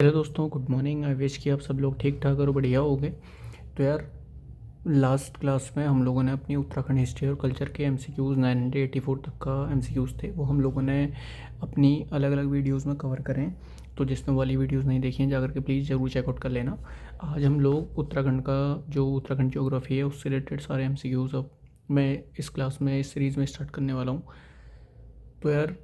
Hello दोस्तों, good morning. I wish कि आप सब लोग ठीक ठाक और बढ़िया हो गए। तो यार, लास्ट क्लास में हम लोगों ने अपनी उत्तराखंड हिस्ट्री और कल्चर के एमसीक्यूज़ 984 तक का एमसीक्यूज़ थे, वो हम लोगों ने अपनी अलग अलग वीडियोस में कवर करें। तो जिसने वाली वीडियोस नहीं देखी हैं जाकर के प्लीज़ ज़रूर चेकआउट कर लेना। आज हम लोग उत्तराखंड का जो उत्तराखंड ज्योग्राफी है उससे रिलेटेड सारे एमसीक्यूज़ अब मैं इस क्लास में इस सीरीज़ में स्टार्ट करने वाला हूँ। तो यार,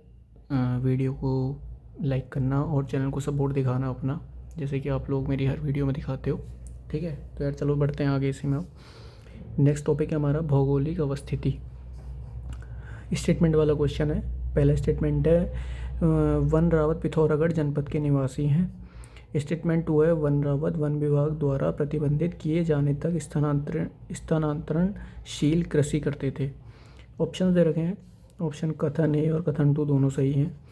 वीडियो को लाइक करना और चैनल को सपोर्ट दिखाना अपना, जैसे कि आप लोग मेरी हर वीडियो में दिखाते हो। ठीक है, तो यार चलो बढ़ते हैं आगे इसी में। अब नेक्स्ट टॉपिक है हमारा भौगोलिक अवस्थिति। स्टेटमेंट वाला क्वेश्चन है। पहला स्टेटमेंट है वन रावत पिथौरागढ़ जनपद के निवासी हैं। स्टेटमेंट 2 है वन रावत वन विभाग द्वारा प्रतिबंधित किए जाने तक स्थानांतरणशील कृषि करते थे। ऑप्शन दे रखे हैं। ऑप्शन कथन ए और कथन 2 दोनों सही हैं।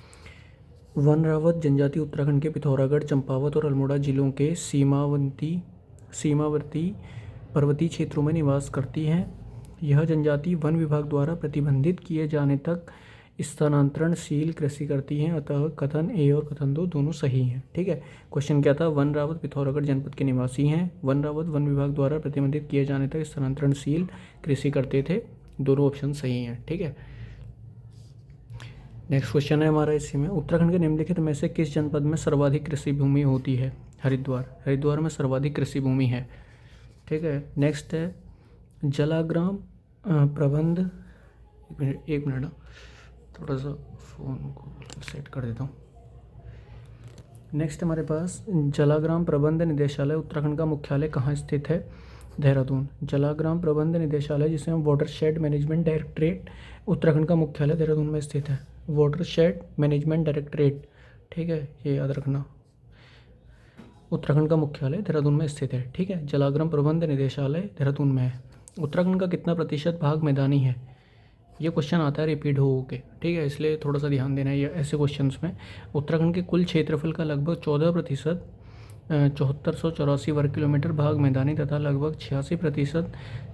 वन रावत जनजाति उत्तराखंड के पिथौरागढ़, चंपावत और अल्मोड़ा जिलों के सीमावर्ती पर्वतीय क्षेत्रों में निवास करती है। यह जनजाति वन विभाग द्वारा प्रतिबंधित किए जाने तक स्थानांतरणशील कृषि करती हैं। अतः कथन ए और कथन 2 दोनों सही हैं। ठीक है, क्वेश्चन क्या था? वन रावत पिथौरागढ़ जनपद के निवासी हैं। वन रावत वन विभाग द्वारा प्रतिबंधित किए जाने तक स्थानांतरणशील कृषि करते थे। दोनों ऑप्शन सही हैं। ठीक है, नेक्स्ट क्वेश्चन है हमारा इसी में। उत्तराखंड के निम्नलिखित में से किस जनपद में सर्वाधिक कृषि भूमि होती है? हरिद्वार में सर्वाधिक कृषि भूमि है। ठीक है, नेक्स्ट है जलाग्राम प्रबंध। एक मिनट, थोड़ा सा फ़ोन को सेट कर देता हूँ। नेक्स्ट हमारे पास जलाग्राम प्रबंध निदेशालय उत्तराखंड का मुख्यालय कहाँ स्थित है? देहरादून। जलाग्राम प्रबंध निदेशालय, जिसे हम वाटरशेड मैनेजमेंट डायरेक्टरेट, उत्तराखंड का मुख्यालय देहरादून में स्थित है। वाटरशेड मैनेजमेंट डायरेक्टरेट, ठीक है, ये याद रखना। उत्तराखंड का मुख्यालय देहरादून में स्थित है। ठीक है, जलाग्राम प्रबंध निदेशालय देहरादून में है। उत्तराखंड का कितना प्रतिशत भाग मैदानी है? ये क्वेश्चन आता है रिपीट हो के, ठीक है, इसलिए थोड़ा सा ध्यान देना है ये ऐसे क्वेश्चंस में। उत्तराखंड के कुल क्षेत्रफल का लगभग 14% 7484 वर्ग किलोमीटर भाग मैदानी तथा लगभग 86%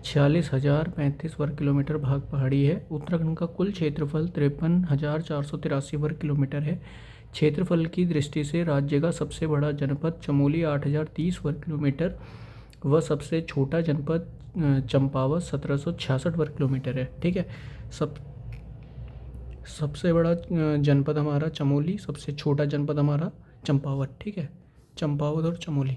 46,035 वर्ग किलोमीटर भाग पहाड़ी है। उत्तराखंड का कुल क्षेत्रफल 53,483 वर्ग किलोमीटर है। क्षेत्रफल की दृष्टि से राज्य का सबसे बड़ा जनपद चमोली 8,030 वर्ग किलोमीटर व सबसे छोटा जनपद चंपावत 1766 वर्ग किलोमीटर है। ठीक है, सबसे बड़ा जनपद हमारा चमोली, सबसे छोटा जनपद हमारा चंपावत। ठीक है, चंपावत और चमोली।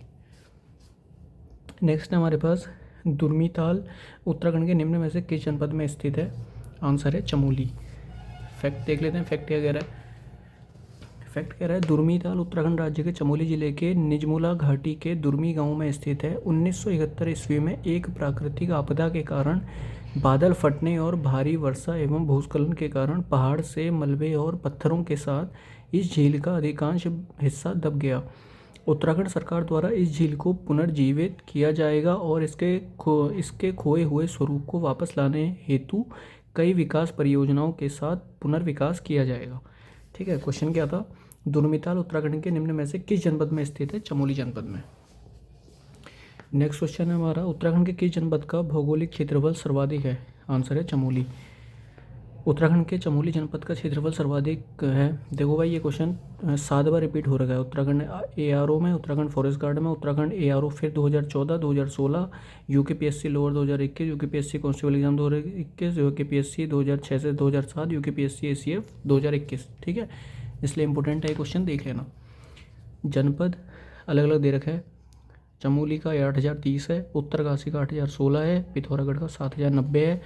नेक्स्ट है हमारे पास दुर्मीताल उत्तराखंड के निम्न में से किस जनपद में स्थित है? आंसर है चमोली। फैक्ट देख लेते हैं, फैक्ट क्या कह रहा है। फैक्ट कह रहा है दुर्मीताल उत्तराखंड राज्य के चमोली जिले के निजमुला घाटी के दुर्मी गांव में स्थित है। 1971 ईस्वी में एक प्राकृतिक आपदा के कारण बादल फटने और भारी वर्षा एवं भूस्खलन के कारण पहाड़ से मलबे और पत्थरों के साथ इस झील का अधिकांश हिस्सा दब गया। उत्तराखंड सरकार द्वारा इस झील को पुनर्जीवित किया जाएगा और इसके खोए हुए स्वरूप को वापस लाने हेतु कई विकास परियोजनाओं के साथ पुनर्विकास किया जाएगा। ठीक है, क्वेश्चन क्या था? दुर्मिताल उत्तराखंड के निम्न में से किस जनपद में स्थित है? चमोली जनपद में। नेक्स्ट क्वेश्चन है हमारा, उत्तराखंड के किस जनपद का भौगोलिक क्षेत्रफल सर्वाधिक है? आंसर है चमोली। उत्तराखंड के चमोली जनपद का क्षेत्रफल सर्वाधिक है। देखो भाई, ये क्वेश्चन 7 बार रिपीट हो रहा है। उत्तराखंड ARO में, उत्तराखंड फॉरेस्ट गार्ड में, उत्तराखंड ARO फिर 2014, 2016, UKPSC lower 2021, UKPSC constable exam 2021, UKPSC 2006 से 2007, UKPSC ACF 2021। ठीक है, इसलिए इंपॉर्टेंट है क्वेश्चन, देख लेना। जनपद अलग अलग दे रखा है। चमोली का 8,030 है, उत्तरकाशी का 8,016 है, पिथौरागढ़ का 7,090 है।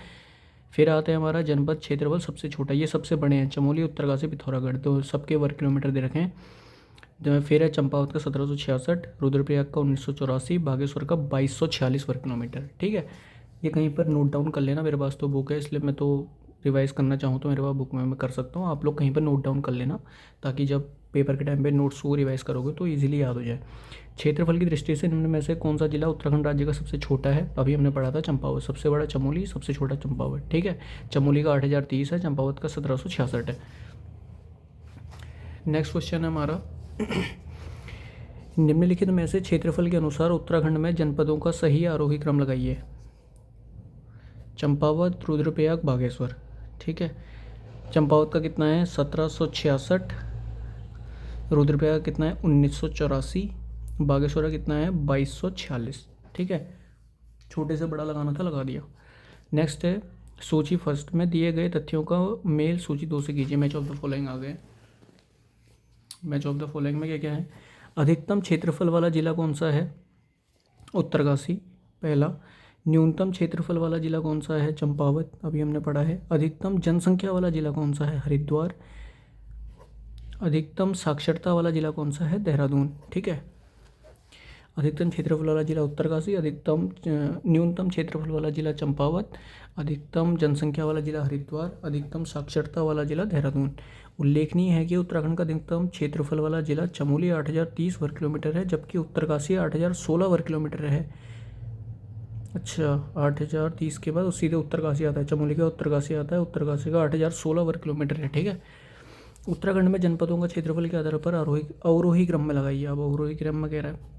फिर आता है हमारा जनपद क्षेत्रफल सबसे छोटा, ये सबसे बड़े हैं, चमोली, उत्तरकाशी, पिथौरागढ़, तो सबके वर्ग किलोमीटर दे रखे हैं। फिर है चंपावत का 1766, रुद्रप्रयाग का 1984, बागेश्वर का 2246 वर्ग किलोमीटर। ठीक है, ये कहीं पर नोट डाउन कर लेना। मेरे पास तो बुक है, इसलिए मैं तो रिवाइज़ करना चाहूँ तो मेरे पास बुक में मैं कर सकता हूँ। आप लोग कहीं पर नोट डाउन कर लेना, ताकि जब पेपर के टाइम पे नोट्स को रिवाइज़ करोगे तो इजीली याद हो जाए। क्षेत्रफल की दृष्टि से निम्न में से कौन सा जिला उत्तराखंड राज्य का सबसे छोटा है? अभी हमने पढ़ा था चंपावत, सबसे बड़ा चमोली, सबसे छोटा चंपावत। ठीक है, चमोली का 8,030 है, चंपावत का 1766 है। नेक्स्ट क्वेश्चन है हमारा, निम्नलिखित में से क्षेत्रफल के अनुसार उत्तराखंड में जनपदों का सही आरोही क्रम लगाइए। चंपावत, रुद्रप्रयाग, बागेश्वर। ठीक है, चंपावत का कितना है? 1766, रुद्रप्रयाग कितना है 1984, बागेश्वर कितना है 2246। ठीक है, छोटे से बड़ा लगाना था, लगा दिया। नेक्स्ट है सूची फर्स्ट में दिए गए तथ्यों का मेल सूची 2 से कीजिए। मैच ऑफ द फॉलोइंग आ गए। मैच ऑफ द फॉलोइंग में क्या क्या है? अधिकतम क्षेत्रफल वाला जिला कौन सा है? उत्तरकाशी पहला। न्यूनतम क्षेत्रफल वाला जिला कौन सा है? चंपावत, अभी हमने पढ़ा है। अधिकतम जनसंख्या वाला जिला कौन सा है? हरिद्वार। अधिकतम साक्षरता वाला जिला कौन सा है? देहरादून। ठीक है, अधिकतम क्षेत्रफल वाला जिला उत्तरकाशी, न्यूनतम क्षेत्रफल वाला जिला चंपावत, अधिकतम जनसंख्या वाला जिला हरिद्वार, अधिकतम साक्षरता वाला जिला देहरादून। उल्लेखनीय है कि उत्तराखंड का अधिकतम क्षेत्रफल वाला जिला चमोली 8030 वर्ग किलोमीटर है, जबकि उत्तरकाशी 8016 वर्ग किलोमीटर है। अच्छा, 8030 के बाद सीधे उत्तरकाशी आता है, चमोली का उत्तरकाशी आता है, उत्तरकाशी का 8016 वर्ग किलोमीटर है। ठीक है, उत्तराखंड में जनपदों का क्षेत्रफल के आधार पर अवरोही क्रम में लगाइए। अब अवरोही क्रम में कह रहा है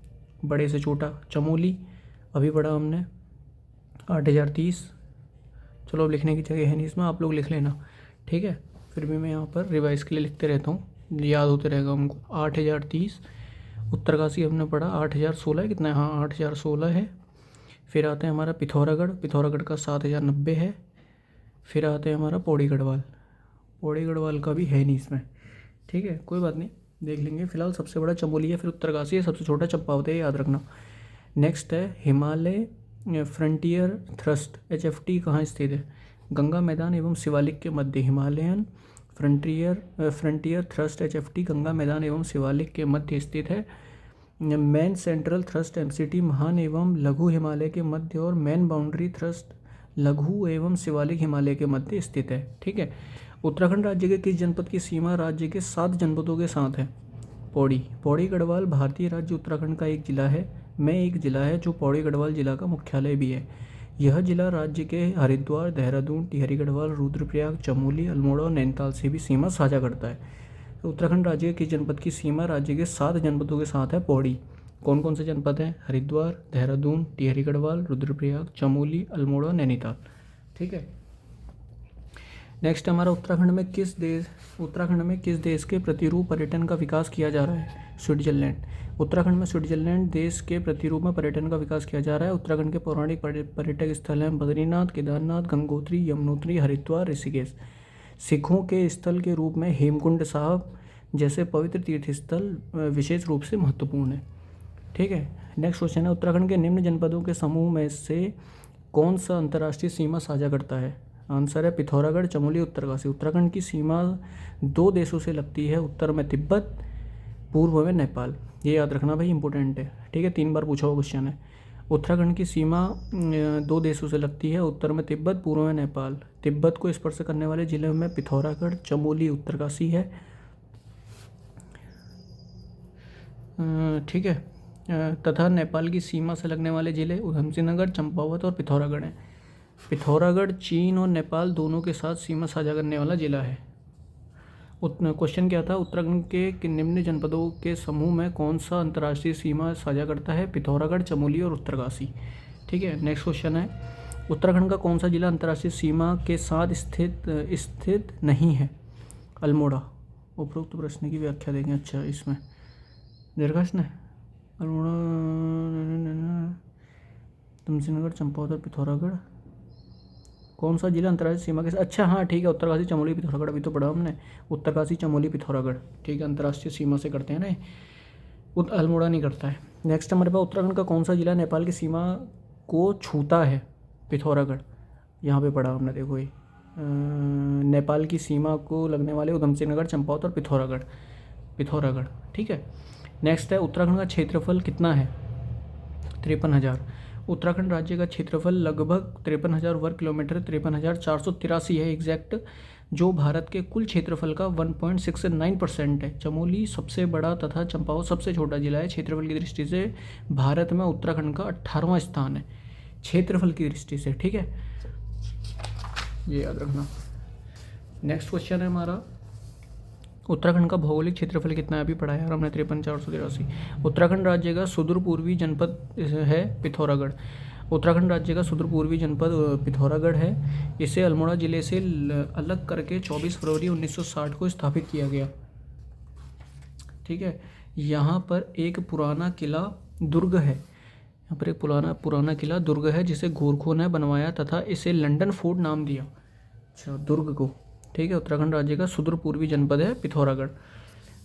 बड़े से छोटा। चमोली अभी पढ़ा हमने 8030। चलो अब लिखने की जगह है नहीं इसमें, आप लोग लिख लेना। ठीक है, फिर भी मैं यहाँ पर रिवाइज के लिए लिखते रहता हूँ, याद होते रहेगा हमको। 8030। उत्तरकाशी हमने पढ़ा 8016 कितना है? हाँ 8016 है। फिर आते हैं हमारा पिथौरागढ़, पिथौरागढ़ का 7090 है। फिर आते हैं हमारा पौड़ी गढ़वाल, पौड़ी गढ़वाल का भी है नहीं इसमें। ठीक है, कोई बात नहीं, देख लेंगे। फिलहाल सबसे बड़ा चमोली है, फिर उत्तरकाशी है, सबसे छोटा चंपावत है, याद रखना। नेक्स्ट है हिमालय फ्रंटियर थ्रस्ट HFT कहाँ स्थित है? गंगा मैदान एवं शिवालिक के मध्य। Himalayan frontier thrust HFT Ganga मैदान एवं शिवालिक के मध्य स्थित है। मैन सेंट्रल थ्रस्ट MCT महान एवं लघु हिमालय के मध्य और मैन बाउंड्री थ्रस्ट लघु एवं शिवालिक हिमालय के मध्य स्थित है। ठीक है, उत्तराखंड राज्य के किस जनपद की सीमा राज्य के 7 जनपदों के साथ है? पौड़ी। पौड़ी गढ़वाल भारतीय राज्य उत्तराखंड का एक जिला है जो पौड़ी गढ़वाल जिला का मुख्यालय भी है। यह जिला राज्य के हरिद्वार, देहरादून, टिहरी गढ़वाल, रुद्रप्रयाग, चमोली, अल्मोड़ा और नैनीताल से भी सीमा साझा करता है। तो उत्तराखंड राज्य के किस जनपद की सीमा राज्य के 7 जनपदों के साथ है? पौड़ी। कौन कौन से जनपद हैं? हरिद्वार, देहरादून, टिहरी गढ़वाल, रुद्रप्रयाग, चमोली, अल्मोड़ा, नैनीताल। ठीक है, नेक्स्ट हमारा उत्तराखंड में किस देश के प्रतिरूप पर्यटन का विकास किया जा रहा है? स्विट्जरलैंड। उत्तराखंड में स्विट्जरलैंड देश के प्रतिरूप में पर्यटन का विकास किया जा रहा है। उत्तराखंड के पौराणिक पर्यटक स्थल हैं बद्रीनाथ, केदारनाथ, गंगोत्री, यमुनोत्री, हरिद्वार, ऋषिकेश। सिखों के स्थल के रूप में हेमकुंड साहब जैसे पवित्र तीर्थ स्थल विशेष रूप से महत्वपूर्ण है। ठीक है, नेक्स्ट क्वेश्चन है उत्तराखंड के निम्न जनपदों के समूह में से कौन सा अंतर्राष्ट्रीय सीमा साझा करता है? आंसर है पिथौरागढ़, चमोली, उत्तरकाशी। उत्तराखंड की सीमा 2 देशों से लगती है, उत्तर में तिब्बत, पूर्व में नेपाल। ये याद रखना भाई, इंपॉर्टेंट है। ठीक है, 3 बार पूछा हुआ क्वेश्चन है। उत्तराखंड की सीमा 2 देशों से लगती है, उत्तर में तिब्बत, पूर्व में नेपाल। तिब्बत को स्पर्श करने वाले जिले में पिथौरागढ़, चमोली, उत्तरकाशी है। ठीक है, तथा नेपाल की सीमा से लगने वाले जिले उधमसिंह नगर, चंपावत और पिथौरागढ़ हैं। पिथौरागढ़ चीन और नेपाल दोनों के साथ सीमा साझा करने वाला जिला है। क्वेश्चन क्या था? उत्तराखंड के निम्न जनपदों के समूह में कौन सा अंतर्राष्ट्रीय सीमा साझा करता है? पिथौरागढ़, चमोली और उत्तरकाशी। ठीक है, नेक्स्ट क्वेश्चन है उत्तराखंड का कौन सा जिला अंतर्राष्ट्रीय सीमा के साथ स्थित नहीं है? अल्मोड़ा। उपरोक्त प्रश्न की व्याख्या देंगे। अच्छा, इसमें दीर्घासन है। अल्मोड़ा, उधमसिंह नगर, चंपावत और पिथौरागढ़। कौन सा जिला अंतर्राष्ट्रीय सीमा के साथ? अच्छा हाँ ठीक है, उत्तरकाशी, चमोली, पिथौरागढ़ अभी तो पढ़ा हमने। उत्तरकाशी, चमोली, पिथौरागढ़। ठीक है, अंतर्राष्ट्रीय सीमा से करते हैं ना, अल्मोड़ा नहीं करता है। नेक्स्ट हमारे पास उत्तराखंड का कौन सा जिला नेपाल की सीमा को छूता है? पिथौरागढ़। यहाँ पे पढ़ा हमने, देखो ये नेपाल की सीमा को लगने वाले उधमसिंह नगर, चंपावत और पिथौरागढ़। ठीक है, नेक्स्ट है उत्तराखंड का क्षेत्रफल कितना है? 53,000। उत्तराखंड राज्य का क्षेत्रफल लगभग 53,000 वर्ग किलोमीटर 53,483 है एग्जैक्ट, जो भारत के कुल क्षेत्रफल का 1.69% है। चमोली सबसे बड़ा तथा चंपावत सबसे छोटा जिला है। क्षेत्रफल की दृष्टि से भारत में उत्तराखंड का 18वां स्थान है क्षेत्रफल की दृष्टि से। ठीक है, ये याद रखना। नेक्स्ट क्वेश्चन है हमारा उत्तराखंड का भौगोलिक क्षेत्रफल कितना है? अभी पढ़ा है हमने 53,483। उत्तराखंड राज्य का सुदूर पूर्वी जनपद है पिथौरागढ़। उत्तराखंड राज्य का सुदूर पूर्वी जनपद पिथौरागढ़ है। इसे अल्मोड़ा जिले से अलग करके 24 फरवरी 1960 को स्थापित किया गया। ठीक है। यहाँ पर एक पुराना किला दुर्ग है, यहाँ पर एक पुराना किला दुर्ग है जिसे गोरखों ने बनवाया तथा इसे लंदन फोर्ट नाम दिया। अच्छा, दुर्ग को, ठीक है। उत्तराखंड राज्य का सुदूर पूर्वी जनपद है पिथौरागढ़।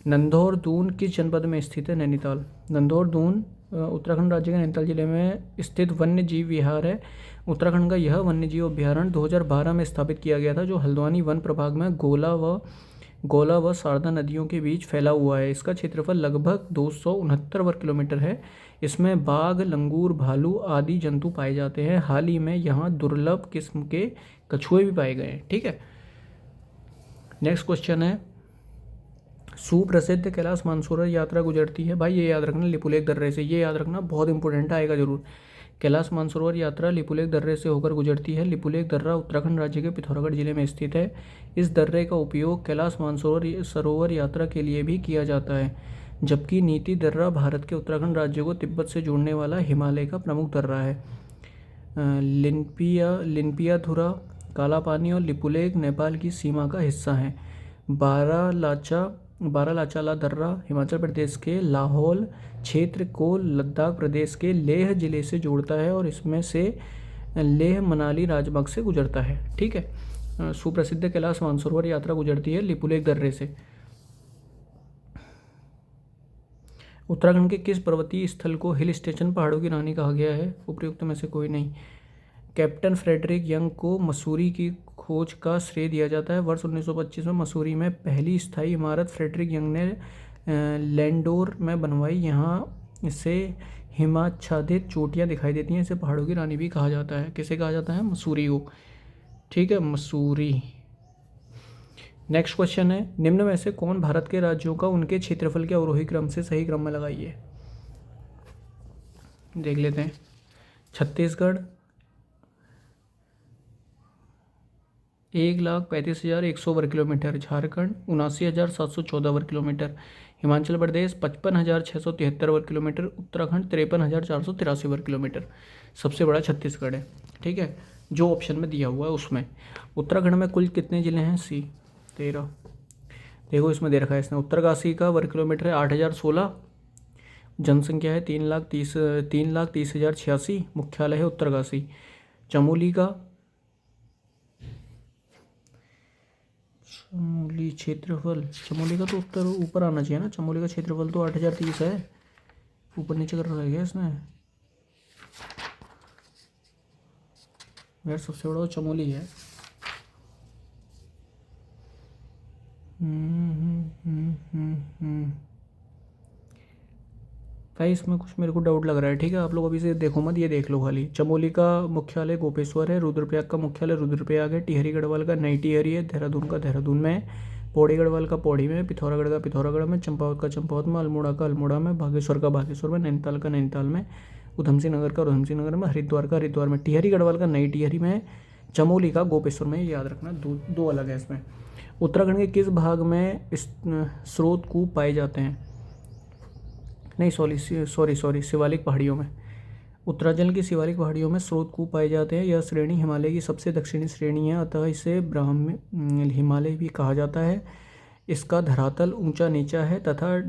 नंधौर दून किस जनपद में स्थित है? नैनीताल। नंधौर दून उत्तराखंड राज्य के नैनीताल जिले में स्थित वन्य जीव विहार है। उत्तराखंड का यह वन्य जीव अभ्यारण्य 2012 में स्थापित किया गया था, जो हल्द्वानी वन प्रभाग में गौला व शारदा नदियों के बीच फैला हुआ है। इसका क्षेत्रफल लगभग 269 वर्ग किलोमीटर है। इसमें बाघ, लंगूर, भालू आदि जंतु पाए जाते हैं। हाल ही में यहाँ दुर्लभ किस्म के कछुए भी पाए गए हैं, ठीक है। नेक्स्ट क्वेश्चन है, सुप्रसिद्ध कैलाश मानसरोवर यात्रा गुजरती है। भाई ये याद रखना, लिपुलेख दर्रे से, ये याद रखना, बहुत इंपॉर्टेंट आएगा जरूर। कैलाश मानसरोवर यात्रा लिपुलेख दर्रे से होकर गुजरती है। लिपुलेख दर्रा उत्तराखंड राज्य के पिथौरागढ़ जिले में स्थित है। इस दर्रे का उपयोग कैलाश मानसरोवर सरोवर यात्रा के लिए भी किया जाता है, जबकि नीति दर्रा भारत के उत्तराखंड राज्य को तिब्बत से जोड़ने वाला हिमालय का प्रमुख दर्रा है। लिनपियाधुरा, कालापानी और लिपुलेख नेपाल की सीमा का हिस्सा हैं। बारालाचाला दर्रा हिमाचल प्रदेश के लाहौल क्षेत्र को लद्दाख प्रदेश के लेह जिले से जोड़ता है और इसमें से लेह मनाली राजमार्ग से गुजरता है, ठीक है। सुप्रसिद्ध कैलाश मानसरोवर यात्रा गुजरती है लिपुलेख दर्रे से। उत्तराखंड के किस पर्वतीय स्थल को हिल स्टेशन पहाड़ों की रानी कहा गया है? उपयुक्त में से कोई नहीं। कैप्टन फ्रेडरिक यंग को मसूरी की खोज का श्रेय दिया जाता है। वर्ष 1925 में मसूरी में पहली स्थायी इमारत फ्रेडरिक यंग ने लैंडोर में बनवाई। यहाँ से हिमाच्छादित चोटियाँ दिखाई देती हैं। इसे पहाड़ों की रानी भी कहा जाता है। किसे कहा जाता है? मसूरी को, ठीक है, मसूरी। नेक्स्ट क्वेश्चन है, निम्न में से कौन भारत के राज्यों का उनके क्षेत्रफल के अवरोही क्रम से सही क्रम में लगाइए? देख लेते हैं। छत्तीसगढ़ 1,35,100 वर्ग किलोमीटर, झारखंड 79,714 वर्ग किलोमीटर, हिमाचल प्रदेश 55,673 वर्ग किलोमीटर, उत्तराखंड 53,483 वर्ग किलोमीटर। सबसे बड़ा छत्तीसगढ़ है, ठीक है, जो ऑप्शन में दिया हुआ है उसमें। उत्तराखंड में कुल कितने ज़िले हैं? 13। देखो इसमें दे रखा है इसने। उत्तरकाशी का वर्ग किलोमीटर है 8,016, जनसंख्या है 3,30,086, मुख्यालय है उत्तरकाशी। चमोली का क्षेत्रफल, चमोली का तो ऊपर आना चाहिए ना। चमोली का क्षेत्रफल तो 8,030 है, ऊपर नीचे कर रखा है इसने यार। सबसे बड़ा तो चमोली है। भाई इसमें कुछ मेरे को डाउट लग रहा है, ठीक है। आप लोग अभी से देखो मत, ये देख लो खाली। चमोली का मुख्यालय गोपेश्वर है, रुद्रप्रयाग का मुख्यालय रुद्रप्रयाग है, टिहरी गढ़वाल का नई टिहरी है, देहरादून का देहरादून में है, पौड़ी गढ़वाल का पौड़ी में, पिथौरागढ़ का पिथौरागढ़ में, चंपावत का चंपावत में, अल्मोड़ा का अल्मोड़ा में, बागेश्वर का बागेश्वर में, नैनीताल का नैनीताल में, उधमसिंह नगर का उधमसिंह नगर में, हरिद्वार का हरिद्वार में। टिहरी गढ़वाल का नई टिहरी में, चमोली का गोपेश्वर में। याद रखना, दो अलग है इसमें। उत्तराखंड के किस भाग में स्रोत कूप पाए जाते हैं? नहीं सॉरी, शिवालिक पहाड़ियों में। उत्तरांचल की शिवालिक पहाड़ियों में स्रोत कूप पाए जाते हैं। यह श्रेणी हिमालय की सबसे दक्षिणी श्रेणी है, अतः इसे ब्राह्मी हिमालय भी कहा जाता है। इसका धरातल ऊंचा नीचा है तथा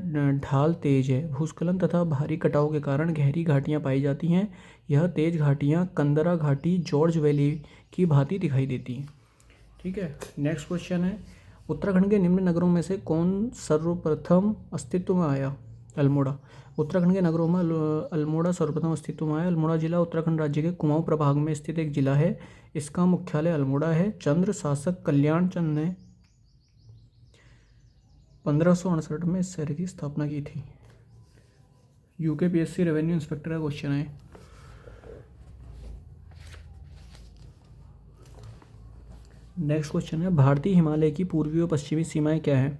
ढाल तेज है। भूस्खलन तथा भारी कटाव के कारण गहरी घाटियां पाई जाती हैं। यह तेज घाटियां कंदरा घाटी, जॉर्ज वैली की भांति दिखाई देती हैं, ठीक है। नेक्स्ट क्वेश्चन है, उत्तराखंड के निम्न नगरों में से कौन सर्वप्रथम अस्तित्व में आया? अल्मोड़ा। उत्तराखंड के नगरों में अल्मोड़ा सर्वप्रथम अस्तित्व में आया। अल्मोड़ा जिला उत्तराखंड राज्य के कुमाऊं प्रभाग में स्थित एक जिला है। इसका मुख्यालय अल्मोड़ा है। चंद्र शासक कल्याण चंद ने 1568 में इस शहर की स्थापना की थी। यूकेपीएससी रेवेन्यू इंस्पेक्टर का क्वेश्चन है। नेक्स्ट क्वेश्चन है, भारतीय हिमालय की पूर्वी और पश्चिमी सीमाएं क्या है?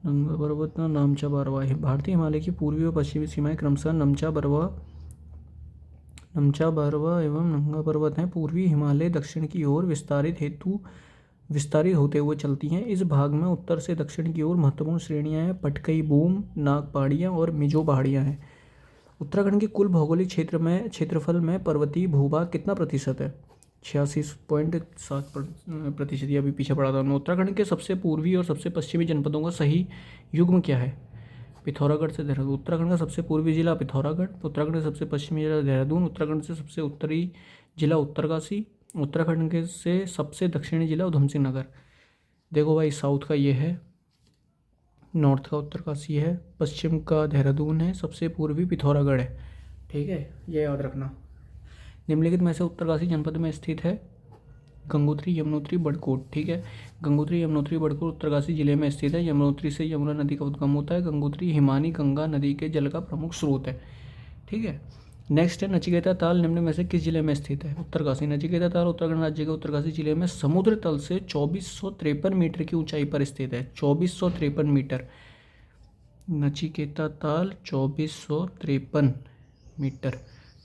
नंगा पर्वत, नामचा बरवा है। भारतीय हिमालय की पूर्वी और पश्चिमी सीमाएं क्रमशः नमचा बरवा एवं नंगा पर्वत हैं। पूर्वी हिमालय दक्षिण की ओर विस्तारित होते हुए चलती हैं। इस भाग में उत्तर से दक्षिण की ओर महत्वपूर्ण श्रेणियां हैं। पटकई बूम, नाग पहाड़ियाँ और मिजो पहाड़ियाँ हैं। उत्तराखंड के कुल भौगोलिक क्षेत्रफल में पर्वतीय भूभाग कितना प्रतिशत है? 86.7% या भी पीछे पड़ा था। उत्तराखंड के सबसे पूर्वी और सबसे पश्चिमी जनपदों का सही युग्म क्या है? पिथौरागढ़ से देहरादून। उत्तराखंड का सबसे पूर्वी जिला पिथौरागढ़, उत्तराखंड का सबसे पश्चिमी जिला देहरादून, उत्तराखंड से सबसे उत्तरी जिला उत्तरकाशी, उत्तराखंड के से सबसे दक्षिणी जिला उधम सिंह नगर। देखो भाई, साउथ का ये है, नॉर्थ का उत्तरकाशी है, पश्चिम का देहरादून है, सबसे पूर्वी पिथौरागढ़ है। ठीक है, ये याद रखना। निम्नलिखित में से उत्तरकाशी जनपद में स्थित है गंगोत्री, यमुनोत्री, बड़कोट। ठीक है, गंगोत्री, यमुनोत्री, बड़कोट उत्तरकाशी जिले में स्थित है। यमुनोत्री से यमुना नदी का उद्गम होता है। गंगोत्री हिमानी गंगा नदी के जल का प्रमुख स्रोत है। ठीक है, नेक्स्ट है नचिकेता ताल निम्न में से किस जिले में स्थित है? उत्तरकाशी। नचिकेता ताल उत्तराखंड राज्य के उत्तरकाशी जिले में समुद्र तल से 2453 मीटर की ऊंचाई पर स्थित है। 2453 मीटर। नचिकेता ताल 2453 मीटर।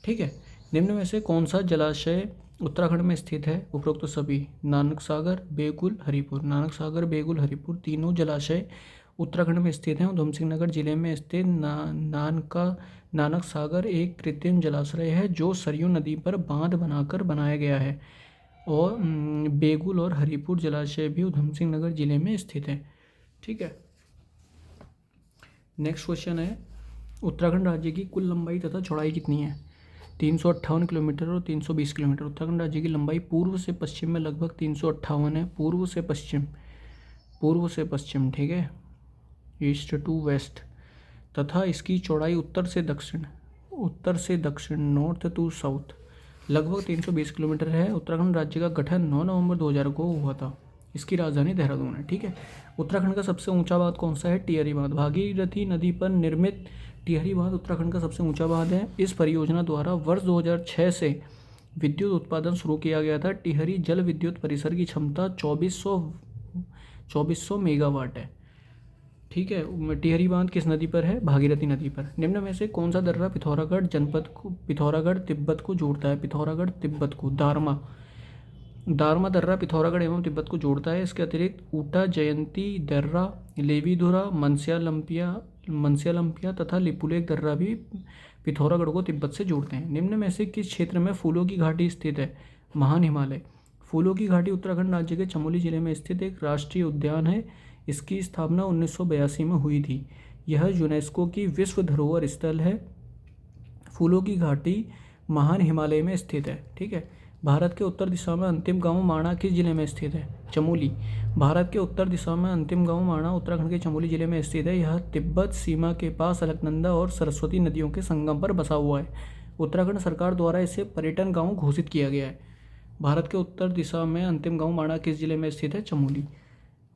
ठीक है, निम्न में से कौन सा जलाशय उत्तराखंड में स्थित है? उपरोक्त सभी। नानक सागर, बेगुल, हरिपुर। नानक सागर, बेगुल, हरिपुर तीनों जलाशय उत्तराखंड में स्थित हैं। उधम सिंह नगर जिले में स्थित नानक सागर एक कृत्रिम जलाशय है जो सरयू नदी पर बांध बनाकर बनाया गया है। और बेगुल और हरिपुर जलाशय भी उधम सिंह नगर जिले में स्थित है। ठीक है, नेक्स्ट क्वेश्चन है, उत्तराखंड राज्य की कुल लंबाई तथा चौड़ाई कितनी है? 358 किलोमीटर और 320 किलोमीटर। उत्तराखंड राज्य की लंबाई पूर्व से पश्चिम में लगभग 358 है। पूर्व से पश्चिम। ठीक है, ईस्ट टू वेस्ट। तथा इसकी चौड़ाई उत्तर से दक्षिण, नॉर्थ टू साउथ, लगभग 320 किलोमीटर है। उत्तराखंड राज्य का गठन 9 नवंबर 2000 को हुआ था। इसकी राजधानी देहरादून है। ठीक है, उत्तराखंड का सबसे ऊंचा बांध कौन सा है? टिहरी बांध। भागीरथी नदी पर निर्मित टिहरी बांध उत्तराखंड का सबसे ऊंचा बांध है। इस परियोजना द्वारा वर्ष 2006 से विद्युत उत्पादन शुरू किया गया था। टिहरी जल विद्युत परिसर की क्षमता 2400 मेगावाट है। ठीक है, टिहरी बांध किस नदी पर है? भागीरथी नदी पर। निम्न में से कौन सा दर्रा पिथौरागढ़ तिब्बत को जोड़ता है? पिथौरागढ़ तिब्बत को। दारमा दर्रा पिथौरागढ़ एवं तिब्बत को जोड़ता है। इसके अतिरिक्त ऊटा, जयंती दर्रा, लेवीधुरा, मनस्यालम्पिया तथा लिपुलेख दर्रा भी पिथौरागढ़ को तिब्बत से जोड़ते हैं। निम्न में से किस क्षेत्र में फूलों की घाटी स्थित है? महान हिमालय। फूलों की घाटी उत्तराखंड राज्य के चमोली जिले में स्थित एक राष्ट्रीय उद्यान है। इसकी स्थापना 1982 में हुई थी। यह यूनेस्को की विश्व धरोहर स्थल है। फूलों की घाटी महान हिमालय में स्थित है। ठीक है, भारत के उत्तर दिशा में अंतिम गांव माणा किस जिले में स्थित है? चमोली। भारत के उत्तर दिशा में अंतिम गांव माणा उत्तराखंड के चमोली जिले में स्थित है। यह तिब्बत सीमा के पास अलकनंदा और सरस्वती नदियों के संगम पर बसा हुआ है। उत्तराखंड सरकार द्वारा इसे पर्यटन गांव घोषित किया गया है। भारत के उत्तर दिशा में अंतिम गांव माणा किस जिले में स्थित है? चमोली।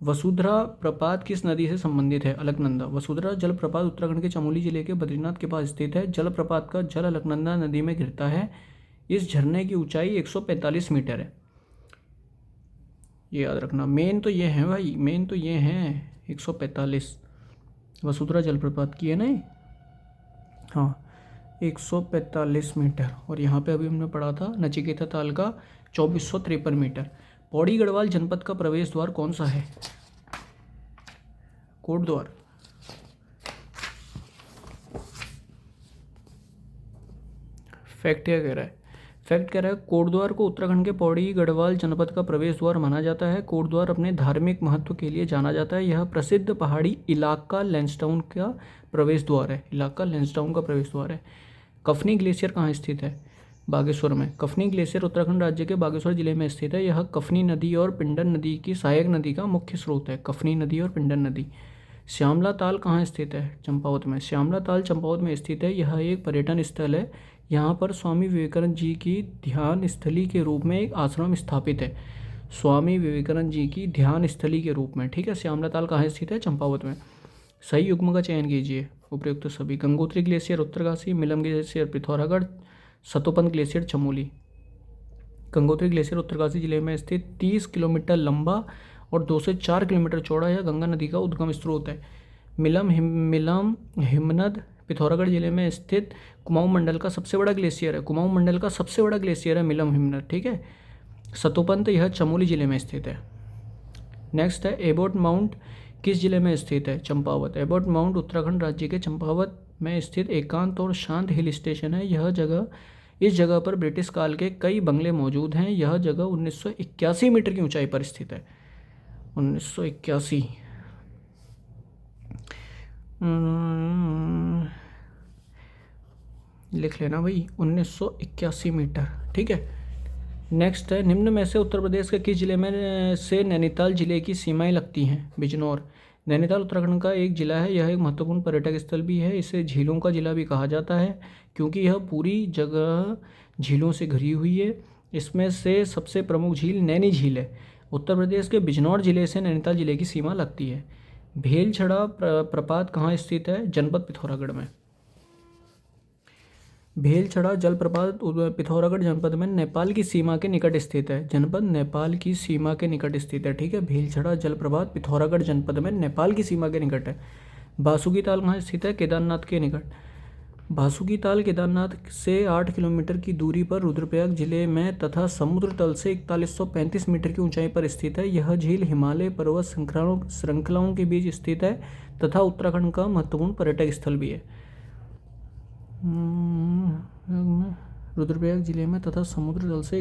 वसुधरा प्रपात किस नदी से संबंधित है? अलकनंदा। वसुधरा जलप्रपात उत्तराखंड के चमोली जिले के बद्रीनाथ के पास स्थित है। जलप्रपात का जल अलकनंदा नदी में गिरता है। इस झरने की ऊंचाई 145 मीटर है। ये याद रखना। मेन तो ये है 145। वसुधरा जलप्रपात की है ना। हाँ, 145 मीटर। और यहाँ पे अभी हमने पढ़ा था नचिकेता ताल का 2453 मीटर। पौड़ी गढ़वाल जनपद का प्रवेश द्वार कौन सा है? कोटद्वार। फैक्ट क्या कह रहा है? कोटद्वार को उत्तराखंड के पौड़ी गढ़वाल जनपद का प्रवेश द्वार माना जाता है। कोटद्वार अपने धार्मिक महत्व के लिए जाना जाता है। यह प्रसिद्ध पहाड़ी इलाका लैंसडाउन का प्रवेश द्वार है। कफनी ग्लेशियर कहाँ स्थित है? बागेश्वर में। कफनी ग्लेशियर उत्तराखंड राज्य के बागेश्वर जिले में स्थित है। यह कफनी नदी और पिंडर नदी की सहायक नदी का मुख्य स्रोत है। कफनी नदी और पिंडर नदी। श्यामला ताल कहाँ स्थित है? चंपावत में। श्यामला ताल चंपावत में स्थित है। यह एक पर्यटन स्थल है। यहाँ पर स्वामी विवेकानंद जी की ध्यान स्थली के रूप में एक आश्रम स्थापित है। स्वामी विवेकानंद जी की ध्यान स्थली के रूप में। ठीक है, श्यामला ताल कहाँ स्थित है? चंपावत में। सही युग्म का चयन कीजिए। उपयुक्त सभी। Gangotri glacier Uttarkashi, Milam glacier Pithoragarh, Satopanth glacier Chamoli. Gangotri glacier Uttarkashi जिले में स्थित 30 किलोमीटर लंबा और 2 से 4 किलोमीटर चौड़ा यह गंगा नदी का उद्गम स्रोत है। मिलम हिमनद पिथौरागढ़ जिले में स्थित कुमाऊं मंडल का सबसे बड़ा ग्लेशियर है मिलम हिमनद। ठीक है, सतोपंत यह चमोली जिले में स्थित है। नेक्स्ट है एबोट माउंट किस जिले में स्थित है? चंपावत। एबोट माउंट उत्तराखंड राज्य के चंपावत में स्थित एकांत और शांत हिल स्टेशन है। इस जगह पर ब्रिटिश काल के कई बंगले मौजूद हैं। यह जगह 1981 मीटर की ऊंचाई पर स्थित है। 1981 लिख लेना भाई, 1981 मीटर। ठीक है। नेक्स्ट है, निम्न में से उत्तर प्रदेश के किस जिले में से नैनीताल जिले की सीमाएं लगती हैं? बिजनौर। नैनीताल उत्तराखंड का एक जिला है। यह एक महत्वपूर्ण पर्यटक स्थल भी है। इसे झीलों का जिला भी कहा जाता है क्योंकि यह पूरी जगह झीलों से घिरी हुई है। इसमें से सबसे प्रमुख झील नैनी झील है। उत्तर प्रदेश के बिजनौर जिले से नैनीताल जिले की सीमा लगती है। भेलछड़ा प्रपात कहाँ स्थित है? जनपद पिथौरागढ़ में। भेलछड़ा जलप्रपात पिथौरागढ़ जनपद में नेपाल की सीमा के निकट स्थित है। जनपद नेपाल की सीमा के निकट स्थित है। ठीक है। भेलछड़ा जलप्रपात पिथौरागढ़ जनपद में नेपाल की सीमा के निकट है। बासुकी ताल कहाँ स्थित है? केदारनाथ के निकट। बासुकी ताल केदारनाथ से 8 किलोमीटर की दूरी पर रुद्रप्रयाग जिले में तथा समुद्र तल से 4135 मीटर की ऊंचाई पर स्थित है। यह झील हिमालय पर्वत श्रृंखलाओं के बीच स्थित है तथा उत्तराखंड का महत्वपूर्ण पर्यटक स्थल भी है। रुद्रप्रयाग जिले में तथा समुद्र तल से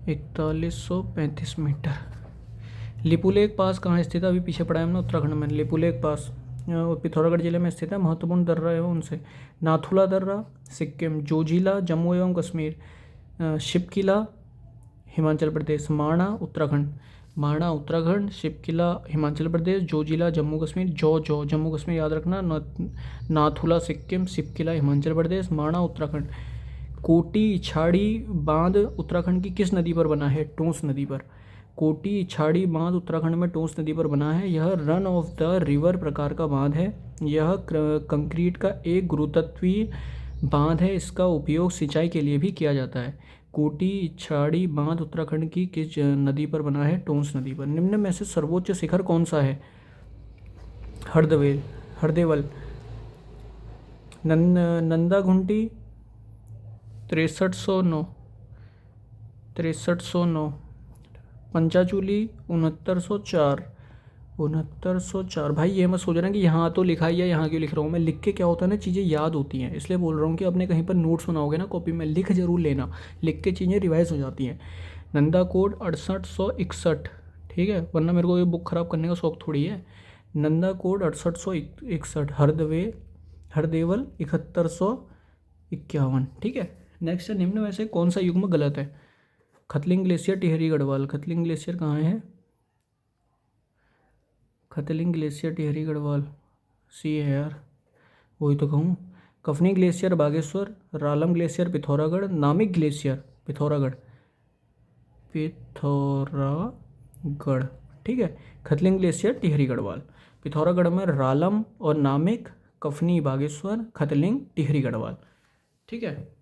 4135 मीटर। लिपुलेख पास कहाँ स्थित है? अभी पीछे पढ़ा है हमने, उत्तराखंड में। लिपुलेख पास पिथौरागढ़ जिले में स्थित है। महत्वपूर्ण दर्रा है उनसे नाथुला दर्रा सिक्किम, जोजिला जम्मू एवं कश्मीर, शिपकिला हिमाचल प्रदेश, माणा उत्तराखंड, शिपकिला हिमाचल प्रदेश, जोजिला जम्मू कश्मीर, जो जम्मू कश्मीर याद रखना, नाथुला सिक्किम, शिपकिला हिमाचल प्रदेश, माणा उत्तराखंड। कोटी इछाड़ी बांध उत्तराखंड की किस नदी पर बना है? टोंस नदी पर। कोटी इछाड़ी बांध उत्तराखंड में टोंस नदी पर बना है। यह रन ऑफ द रिवर प्रकार का बांध है। यह कंक्रीट का एक गुरुत्वीय बांध है। इसका उपयोग सिंचाई के लिए भी किया जाता है। कोटी इछाड़ी बांध उत्तराखंड की किस नदी पर बना है? टोंस नदी पर। निम्न में से सर्वोच्च शिखर कौन सा है? हरदेवल, नंदाघुंटी 6309, पंचाचूली 6904। भाई ये मत सोच रहे कि यहाँ तो लिखा ही है, यहाँ क्यों लिख रहा हूँ मैं। लिख के क्या होता है ना, चीज़ें याद होती हैं, इसलिए बोल रहा हूँ कि अपने कहीं पर नोट्स बनाओगे ना कॉपी में, लिख जरूर लेना। लिख के चीज़ें रिवाइज हो जाती हैं। नंदा कोड 6861। ठीक है, वरना मेरे को ये बुक ख़राब करने का शौक थोड़ी है। नंदा कोड 6861। हरदेवल 7151। ठीक है। नेक्स्ट है, निम्न में से कौन सा युग्म गलत है? खतलिंग ग्लेशियर, टिहरी गढ़वाल। खतलिंग ग्लेशियर कहाँ है? खतलिंग ग्लेशियर टिहरी गढ़वाल सी है यार, वही तो कहूँ। कफनी ग्लेशियर बागेश्वर, रालम ग्लेशियर पिथौरागढ़, नामिक ग्लेशियर पिथौरागढ़। ठीक है। खतलिंग ग्लेशियर टिहरी गढ़वाल। पिथौरागढ़ में रालम और नामिक, कफनी बागेश्वर, खतलिंग टिहरी गढ़वाल। ठीक है।